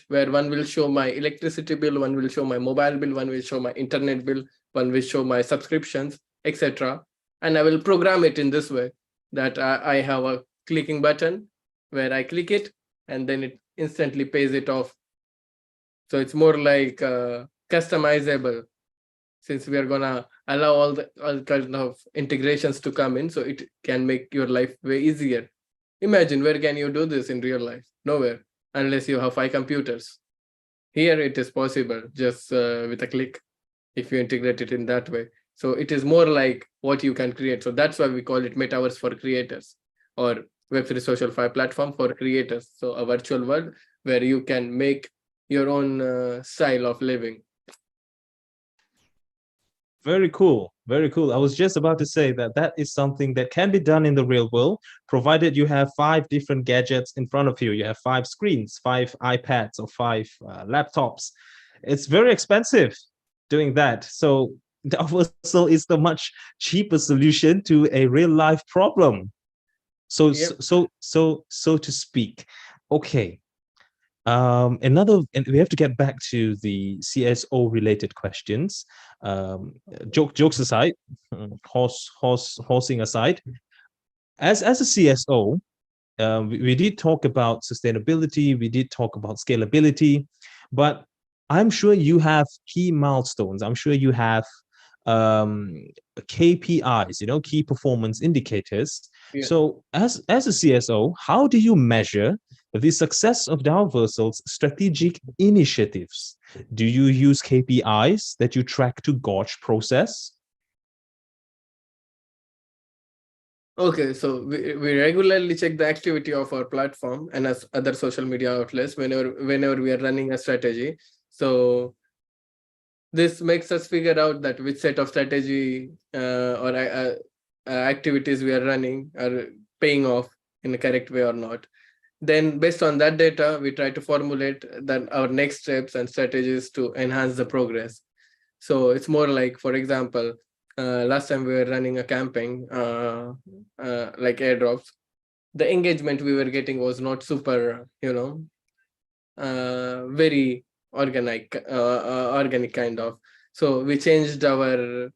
where one will show my electricity bill, one will show my mobile bill, one will show my internet bill, one will show my subscriptions, etc. And I will program it in this way that I have a clicking button where I click it and then it instantly pays it off. So it's more like customizable, since we are gonna allow all kinds of integrations to come in, so it can make your life way easier. Imagine, where can you do this in real life? Nowhere, unless you have 5 computers. Here it is possible just with a click, if you integrate it in that way. So it is more like what you can create. So that's why we call it metaverse for creators, or Web3 Social 5 platform for creators. So a virtual world where you can make your own style of living. Very cool. Very cool. I was just about to say that is something that can be done in the real world, provided you have 5 different gadgets in front of you. You have 5 screens, 5 iPads, or 5 laptops. It's very expensive doing that. So Daoversal is the much cheaper solution to a real life problem. So, Yep. so to speak. Okay. And we have to get back to the CSO related questions. Jokes aside, horsing aside, as a CSO, we did talk about sustainability, we did talk about scalability, but I'm sure you have key milestones. I'm sure you have KPIs, key performance indicators. Yeah. So as a CSO, how do you measure the success of Daoversal's strategic initiatives? Do you use KPIs that you track to gauge process? Okay, so we regularly check the activity of our platform and as other social media outlets whenever we are running a strategy. So this makes us figure out that which set of strategy or activities we are running are paying off in a correct way or not. Then based on that data, we try to formulate then our next steps and strategies to enhance the progress. So it's more like, for example, last time we were running a campaign like airdrops. The engagement we were getting was not super, very organic kind of. So we changed our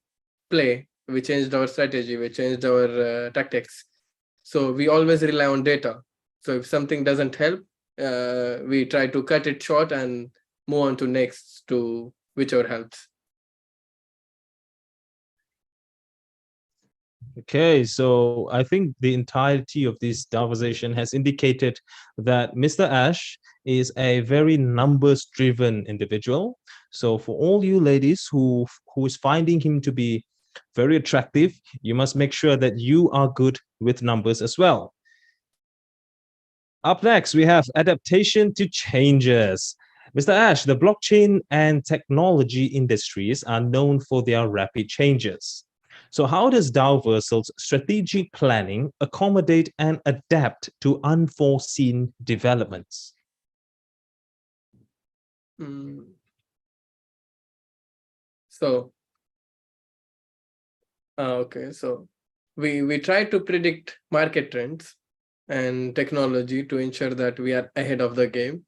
play, we changed our strategy, we changed our tactics. So we always rely on data. So if something doesn't help, we try to cut it short and move on to next, to whichever helps. Okay, so I think the entirety of this Daoversation has indicated that Mr. Ash is a very numbers-driven individual. So for all you ladies who is finding him to be very attractive, you must make sure that you are good with numbers as well. Up next, we have adaptation to changes. Mr. Ash, the blockchain and technology industries are known for their rapid changes. So how does Daoversal's strategic planning accommodate and adapt to unforeseen developments? So, okay, so we try to predict market trends and technology to ensure that we are ahead of the game.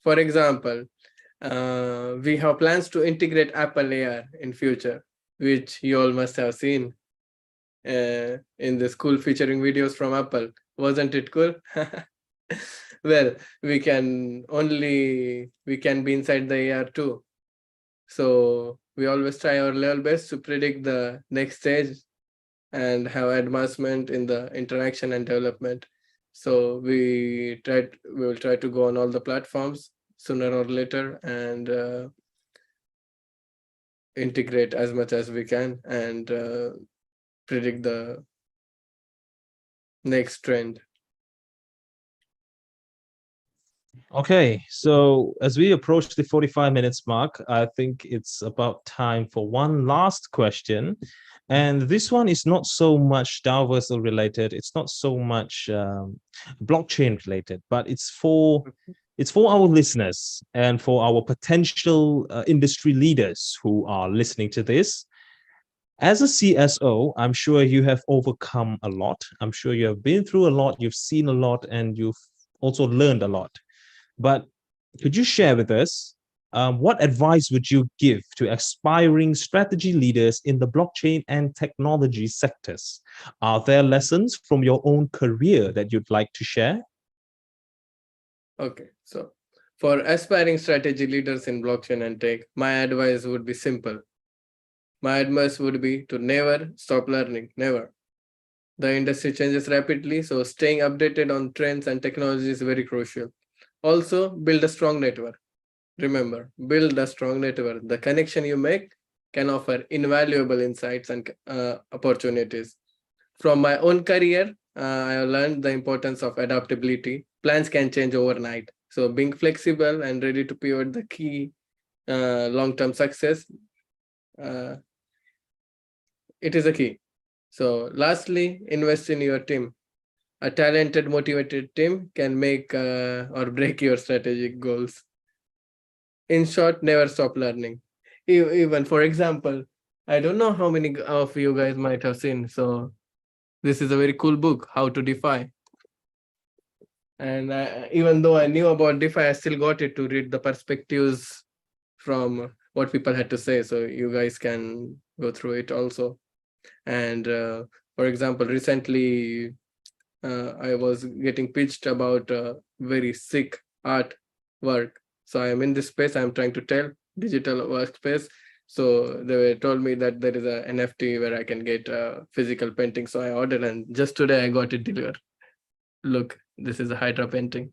For example, we have plans to integrate Apple AR in future, which you all must have seen in the school featuring videos from Apple. Wasn't it cool? Well, we can be inside the AR too. So we always try our level best to predict the next stage and have advancement in the interaction and development. So we will try to go on all the platforms sooner or later and integrate as much as we can and predict the next trend. Okay, so as we approach the 45 minutes mark, I think it's about time for one last question. And this one is not so much Daoversal related, it's not so much blockchain related, but it's for It's for our listeners and for our potential industry leaders who are listening to this. As a CSO, I'm sure you have overcome a lot. I'm sure you have been through a lot, you've seen a lot, and you've also learned a lot. But could you share with us what advice would you give to aspiring strategy leaders in the blockchain and technology sectors? Are there lessons from your own career that you'd like to share? Okay, so for aspiring strategy leaders in blockchain and tech, my advice would be simple. My advice would be to never stop learning, never. The industry changes rapidly, so staying updated on trends and technology is very crucial. Also, build a strong network. Remember, build a strong network. The connection you make can offer invaluable insights and opportunities. From my own career, I have learned the importance of adaptability. Plans can change overnight. So being flexible and ready to pivot the key long-term success, it is a key. So lastly, invest in your team. A talented, motivated team can make or break your strategic goals. In short, never stop learning. Even, for example, I don't know how many of you guys might have seen. So this is a very cool book, How to DeFi. And even though I knew about DeFi, I still got it to read the perspectives from what people had to say. So you guys can go through it also. And for example, recently I was getting pitched about very sick art work. So I am in this space. I'm trying to tell digital workspace. So they told me that there is a NFT where I can get a physical painting. So I ordered, and just today I got it delivered. Look, this is a Hydra painting.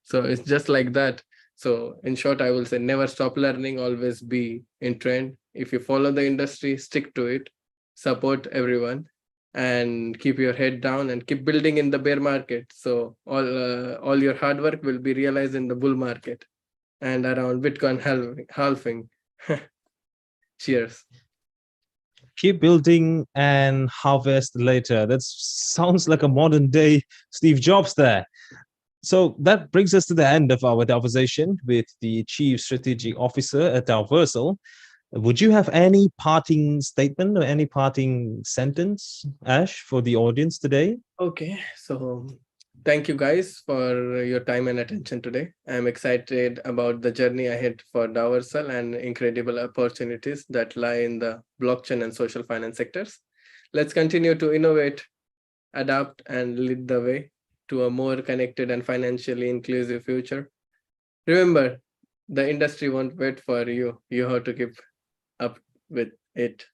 So it's just like that. So in short, I will say never stop learning, always be in trend. If you follow the industry, stick to it, support everyone, and keep your head down and keep building in the bear market. So all your hard work will be realized in the bull market and around Bitcoin halving. Cheers. Keep building and harvest later. That sounds like a modern day Steve Jobs there. So that brings us to the end of our conversation with the Chief Strategic Officer at Daoversal. Would you have any parting statement or any parting sentence, Ash, for the audience today? Okay, so thank you guys for your time and attention today. I'm excited about the journey ahead for Daoversal and incredible opportunities that lie in the blockchain and social finance sectors. Let's continue to innovate, adapt, and lead the way to a more connected and financially inclusive future. Remember, the industry won't wait for you. You have to keep up with it.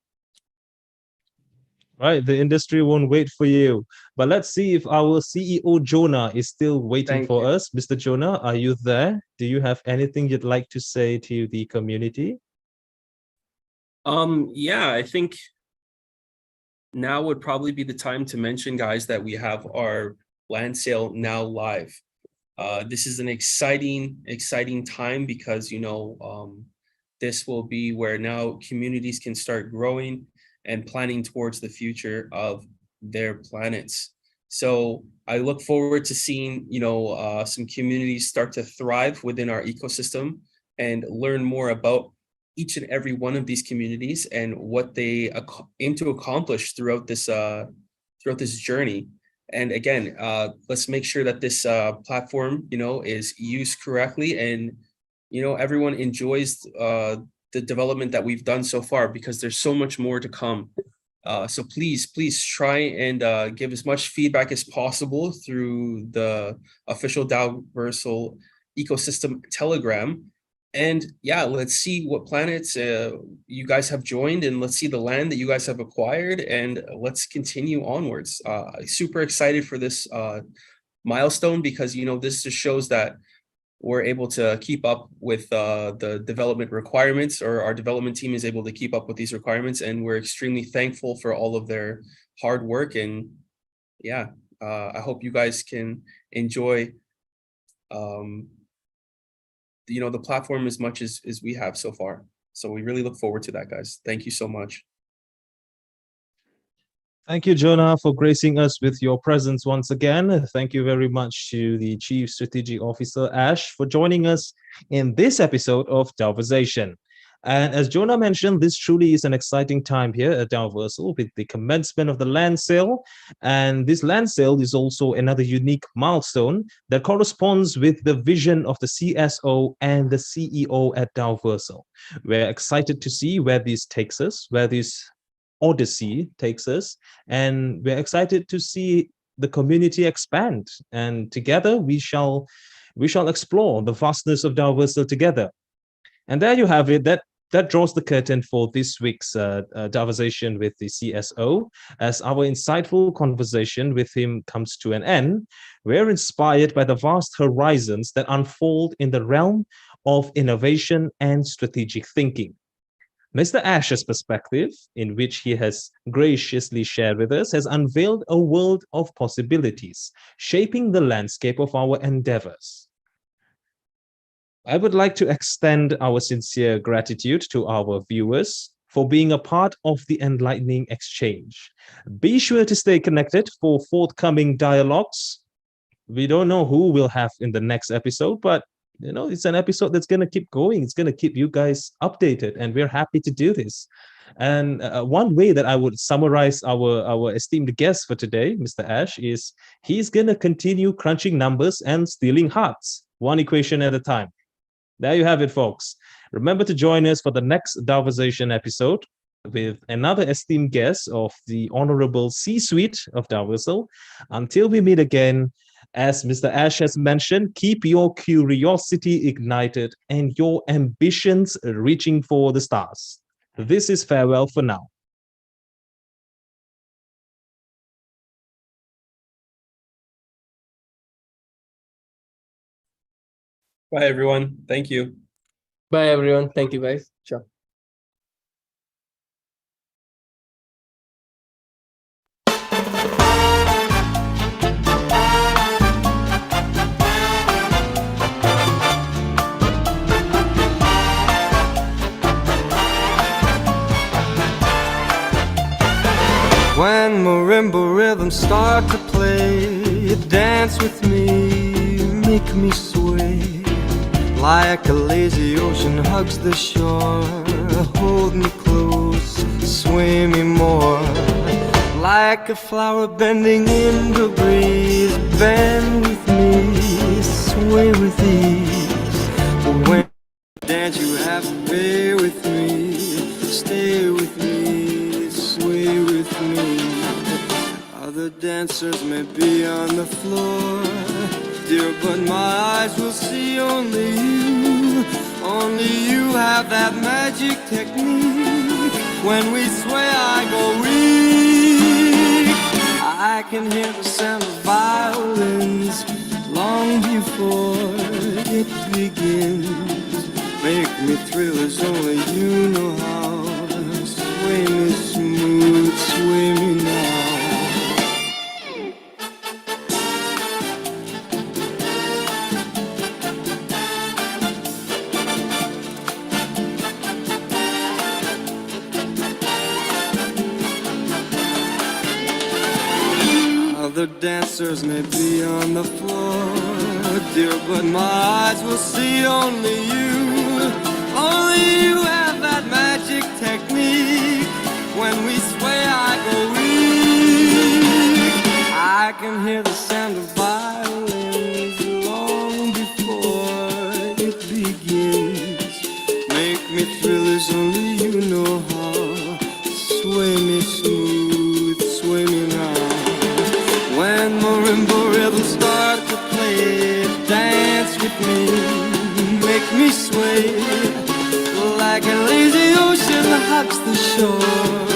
Right, the industry won't wait for you. But let's see if our CEO Jonah is still waiting Thank for you. us. Mr. Jonah, are you there? Do you have anything you'd like to say to the community? Yeah, I think now would probably be the time to mention, guys, that we have our land sale now live. This is an exciting time because, this will be where now communities can start growing and planning towards the future of their planets. So I look forward to seeing, some communities start to thrive within our ecosystem and learn more about each and every one of these communities and what they aim to accomplish throughout this journey. And again, let's make sure that this platform, is used correctly, and everyone enjoys the development that we've done so far, because there's so much more to come. So please try and give as much feedback as possible through the official Daoversal ecosystem Telegram. And yeah, let's see what planets you guys have joined, and let's see the land that you guys have acquired, and let's continue onwards. Super excited for this milestone, because this just shows that we're able to keep up with the development requirements, or our development team is able to keep up with these requirements, and we're extremely thankful for all of their hard work. And yeah, I hope you guys can enjoy the platform as much as we have so far. So we really look forward to that, guys. Thank you so much. Thank you, Jonah, for gracing us with your presence once again. Thank you very much to the Chief Strategic Officer, Ash, for joining us in this episode of Daoversation. And as Jonah mentioned, this truly is an exciting time here at Daoversal with the commencement of the land sale. And this land sale is also another unique milestone that corresponds with the vision of the CSO and the CEO at Daoversal. We're excited to see where this takes us, where this odyssey takes us, and we're excited to see the community expand, and together we shall explore the vastness of Daoversal together. And there you have it. That draws the curtain for this week's Daoversation with the CSO. As our insightful conversation with him comes to an end, we're inspired by the vast horizons that unfold in the realm of innovation and strategic thinking. Mr. Ash's perspective, in which he has graciously shared with us, has unveiled a world of possibilities, shaping the landscape of our endeavors. I would like to extend our sincere gratitude to our viewers for being a part of the enlightening exchange. Be sure to stay connected for forthcoming dialogues. We don't know who we'll have in the next episode, but it's an episode that's going to keep going. It's going to keep you guys updated, and we're happy to do this. And one way that I would summarize our esteemed guest for today, Mr. Ash, is he's going to continue crunching numbers and stealing hearts, one equation at a time. There you have it, folks. Remember to join us for the next Daoversation episode with another esteemed guest of the Honorable C-Suite of Daoversal. Until we meet again, as Mr. Ash has mentioned, keep your curiosity ignited and your ambitions reaching for the stars. This is farewell for now. Bye, everyone. Thank you. Bye, everyone. Thank you, guys. Sure. When marimba rhythms start to play, dance with me, make me sway. Like a lazy ocean hugs the shore, hold me close, sway me more. Like a flower bending in the breeze, bend with me, sway with ease. But when you dance you have to be with me, stay with me, sway with me. Other dancers may be on the floor, dear, but my eyes will see only you. Only you have that magic technique. When we sway I go weak. I can hear the sound of violins long before it begins. Make me thrill as only you know how. Sway me smooth, sway me now. Other dancers may be on the floor, dear, but my eyes will see only you. Only you have that magic technique. When we sway I go weak. I can hear the sound of violins long before it begins. Make me thrill as only you know how. Sway me smooth, sway me now. When marimba rhythms start to play, dance with me, make me sway. Like a lazy ocean hugs the shore,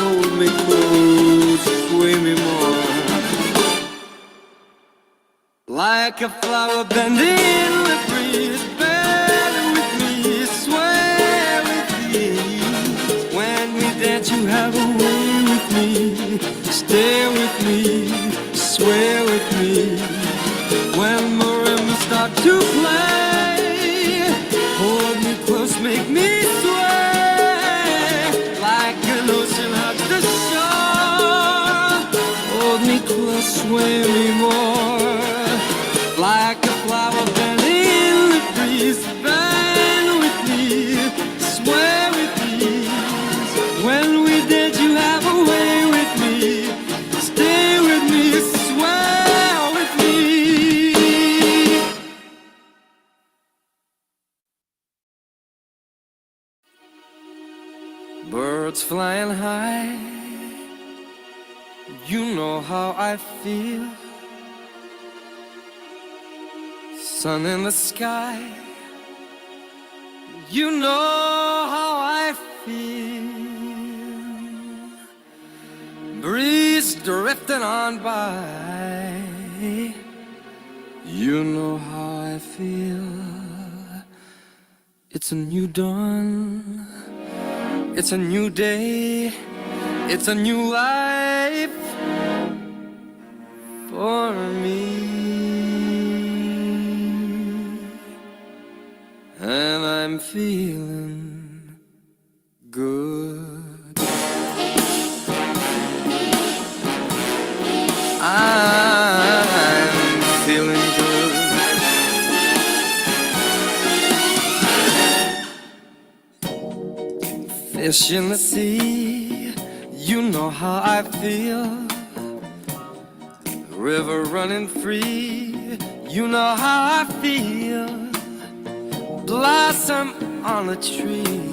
hold me close, sway me more. Like a flower bending in the breeze, bend with me, sway with me. When we dance you have a way with me, stay with me, sway with me. When marimbas start to play, hold me close, make me sway. Like an ocean hugs the shore, sway me more. Like a flower bending in the breeze, bend with me, sway with me. When we did, you have a way with me. Stay with me, sway with me. Birds flying high, you know how I feel. Sun in the sky, you know how I feel. Breeze drifting on by, you know how I feel. It's a new dawn, it's a new day, it's a new life for me. And I'm feeling good. I'm feeling good. Fish in the sea, you know how I feel. River running free, you know how I feel. Blossom on a tree,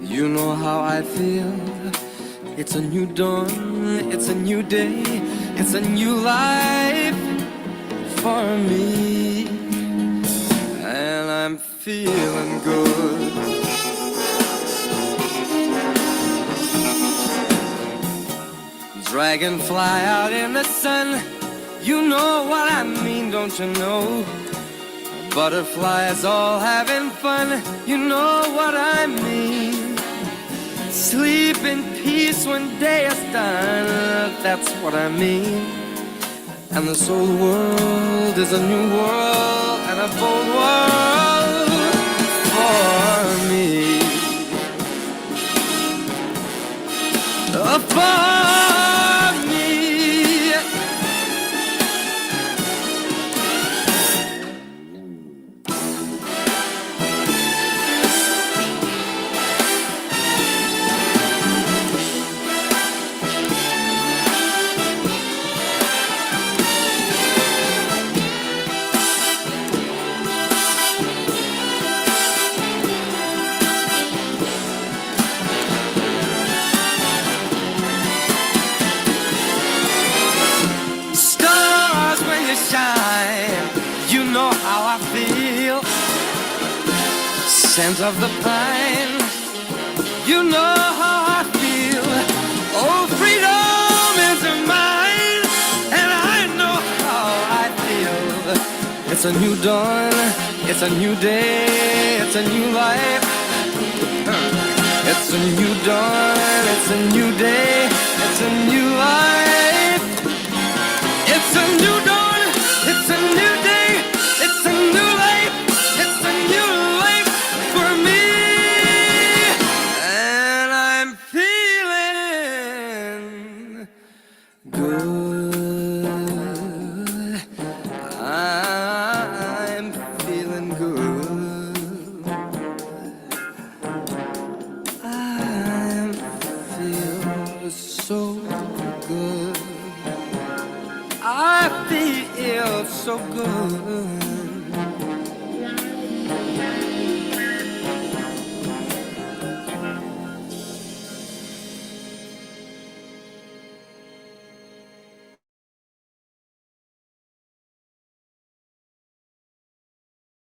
you know how I feel. It's a new dawn, it's a new day, it's a new life for me. And I'm feeling good. Dragonfly out in the sun, you know what I mean, don't you know? Butterflies all having fun, you know what I mean. Sleep in peace when day is done, that's what I mean. And this old world is a new world and a bold world for me. For me. Shine, you know how I feel. Scent of the pine, you know how I feel. Oh, freedom is mine, and I know how I feel. It's a new dawn, it's a new day, it's a new life. It's a new dawn, it's a new day, it's a new life. It's a new dawn. It's a new day, it's a new life, it's a new life for me. And I'm feeling good. I'm feeling good. I feel so good. I feel so good.